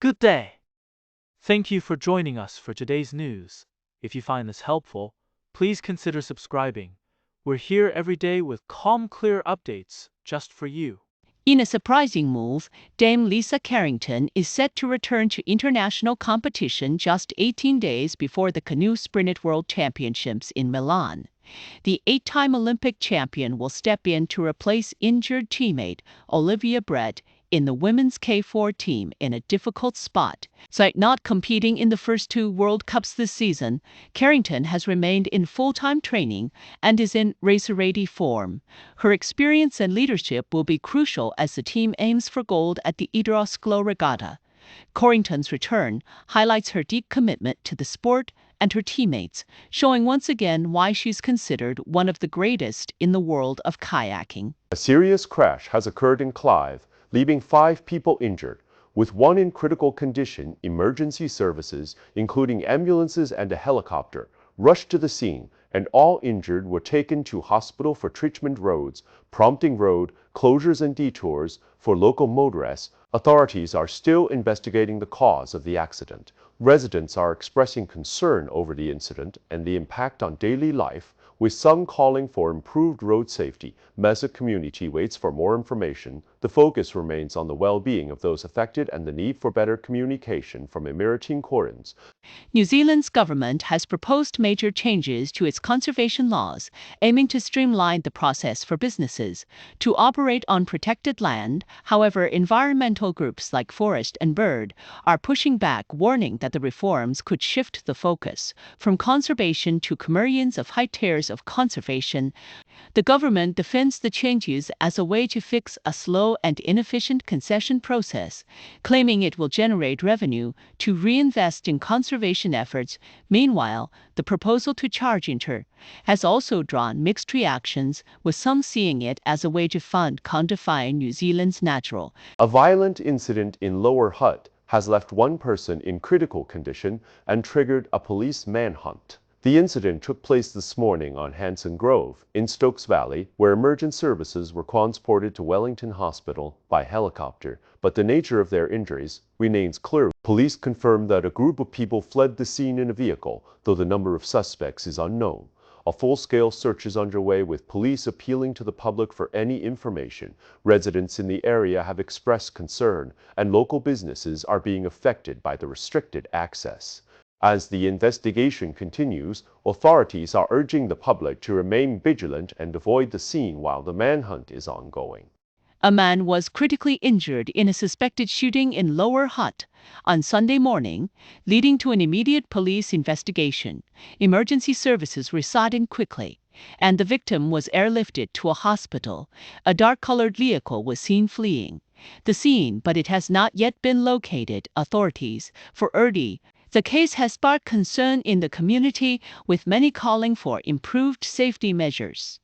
Good day. Thank you for joining us for today's news. If you find this helpful, please consider subscribing. We're here every day with calm, clear updates just for you. In a surprising move, Dame Lisa Carrington is set to return to international competition just 18 days before the Canoe Sprint World Championships in Milan. The 8-time Olympic champion will step in to replace injured teammate Olivia Brett in the women's K4 team in a difficult spot. Despite not competing in the first 2 World Cups this season, Carrington has remained in full-time training and is in racer-ready form. Her experience and leadership will be crucial as the team aims for gold at the Overhaul regatta. Carrington's return highlights her deep commitment to the sport and her teammates, showing once again why she's considered one of the greatest in the world of kayaking. A serious crash has occurred in Clive, leaving 5 people injured. With 1 in critical condition, emergency services, including ambulances and a helicopter, rushed to the scene, and all injured were taken to hospital for treatment roads, prompting road closures and detours for local motorists. Authorities are still investigating the cause of the accident. Residents are expressing concern over the incident and the impact on daily life, with some calling for improved road safety. As the community waits for more information, the focus remains on the well-being of those affected and the need for better communication from Emirates Corins. New Zealand's government has proposed major changes to its conservation laws, aiming to streamline the process for businesses to operate on protected land. However, environmental groups like Forest and Bird are pushing back, warning that the reforms could shift the focus from conservation to commercials of high tiers of conservation. The government defends the changes as a way to fix a slow and inefficient concession process, claiming it will generate revenue to reinvest in conservation efforts. Meanwhile, the proposal to charge inter has also drawn mixed reactions, with some seeing it as a way to fund codifying New Zealand's natural. A violent incident in Lower Hutt has left 1 person in critical condition and triggered a police manhunt. The incident took place this morning on Hanson Grove in Stokes Valley, where emergent services were transported to Wellington Hospital by helicopter, but the nature of their injuries remains clear. Police confirmed that a group of people fled the scene in a vehicle, though the number of suspects is unknown. A full-scale search is underway, with police appealing to the public for any information. Residents in the area have expressed concern, and local businesses are being affected by the restricted access. As the investigation continues, authorities are urging the public to remain vigilant and avoid the scene while the manhunt is ongoing. A man was critically injured in a suspected shooting in Lower Hutt on Sunday morning, leading to an immediate police investigation. Emergency services responded quickly, and the victim was airlifted to a hospital. A dark-colored vehicle was seen fleeing the scene, but it has not yet been located. Authorities for urged the case has sparked concern in the community, with many calling for improved safety measures.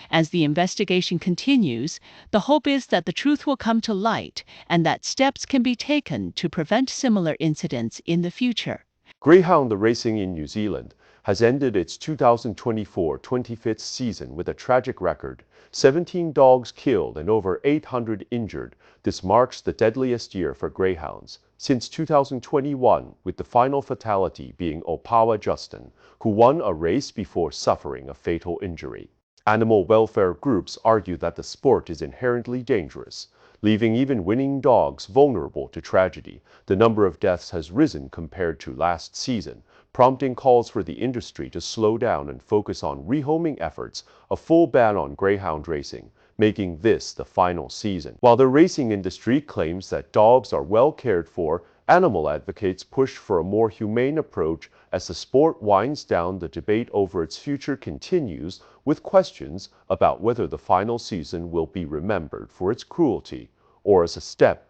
As the investigation continues, the hope is that the truth will come to light and that steps can be taken to prevent similar incidents in the future. Greyhound racing in New Zealand has ended its 2024-25 season with a tragic record: 17 dogs killed and over 800 injured. This marks the deadliest year for greyhounds since 2021, with the final fatality being Opawa Justin, who won a race before suffering a fatal injury. Animal welfare groups argue that the sport is inherently dangerous, leaving even winning dogs vulnerable to tragedy. The number of deaths has risen compared to last season, prompting calls for the industry to slow down and focus on rehoming efforts. A full ban on greyhound racing, making this the final season. While the racing industry claims that dogs are well cared for, animal advocates push for a more humane approach. As the sport winds down, the debate over its future continues, with questions about whether the final season will be remembered for its cruelty or as a step.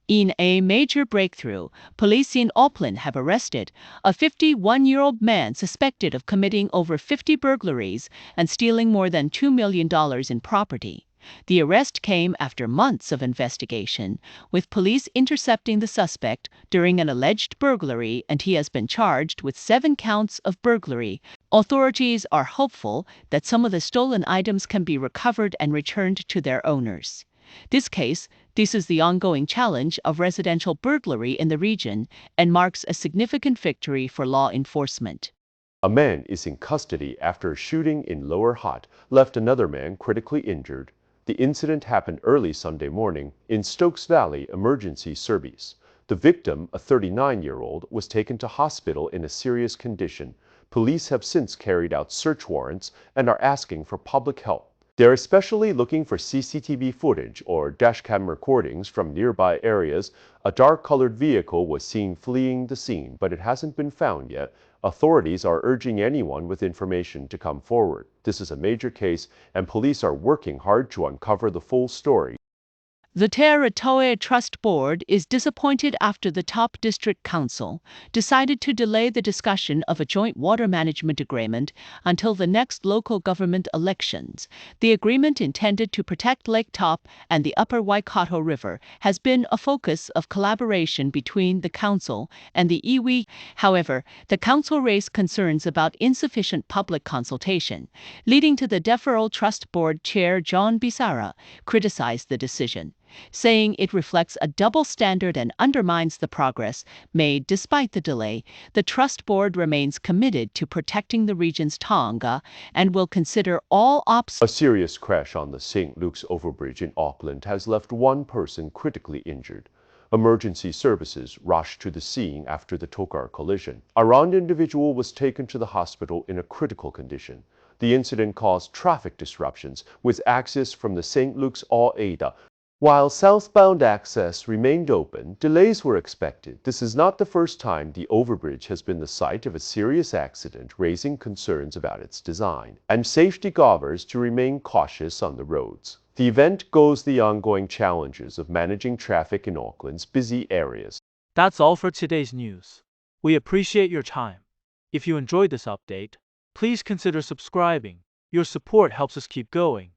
In a major breakthrough, police in Auckland have arrested a 51-year-old man suspected of committing over 50 burglaries and stealing more than $2 million in property. The arrest came after months of investigation, with police intercepting the suspect during an alleged burglary, and he has been charged with 7 counts of burglary. Authorities are hopeful that some of the stolen items can be recovered and returned to their owners. This case This is the ongoing challenge of residential burglary in the region and marks a significant victory for law enforcement. A man is in custody after a shooting in Lower Hutt left another man critically injured. The incident happened early Sunday morning in Stokes Valley Emergency Service. The victim, a 39-year-old, was taken to hospital in a serious condition. Police have since carried out search warrants and are asking for public help. They're especially looking for CCTV footage or dashcam recordings from nearby areas. A dark-colored vehicle was seen fleeing the scene, but it hasn't been found yet. Authorities are urging anyone with information to come forward. This is a major case, and police are working hard to uncover the full story. The Territory Trust Board is disappointed after the top district council decided to delay the discussion of a joint water management agreement until the next local government elections. The agreement intended to protect Lake Top and the Upper Waikato River has been a focus of collaboration between the council and the iwi. However, the council raised concerns about insufficient public consultation, leading to the Deferral Trust Board Chair John Bisara criticized the decision, saying it reflects a double standard and undermines the progress made despite the delay. The Trust Board remains committed to protecting the region's taonga and will consider all options. A serious crash on the St. Luke's Overbridge in Auckland has left one person critically injured. Emergency services rushed to the scene after the Tokar collision. A round individual was taken to the hospital in a critical condition. The incident caused traffic disruptions with access from the St. Luke's Aueda. While southbound access remained open, delays were expected. This is not the first time the overbridge has been the site of a serious accident, raising concerns about its design and safety guards to remain cautious on the roads. The event goes the ongoing challenges of managing traffic in Auckland's busy areas. That's all for today's news. We appreciate your time. If you enjoyed this update, please consider subscribing. Your support helps us keep going.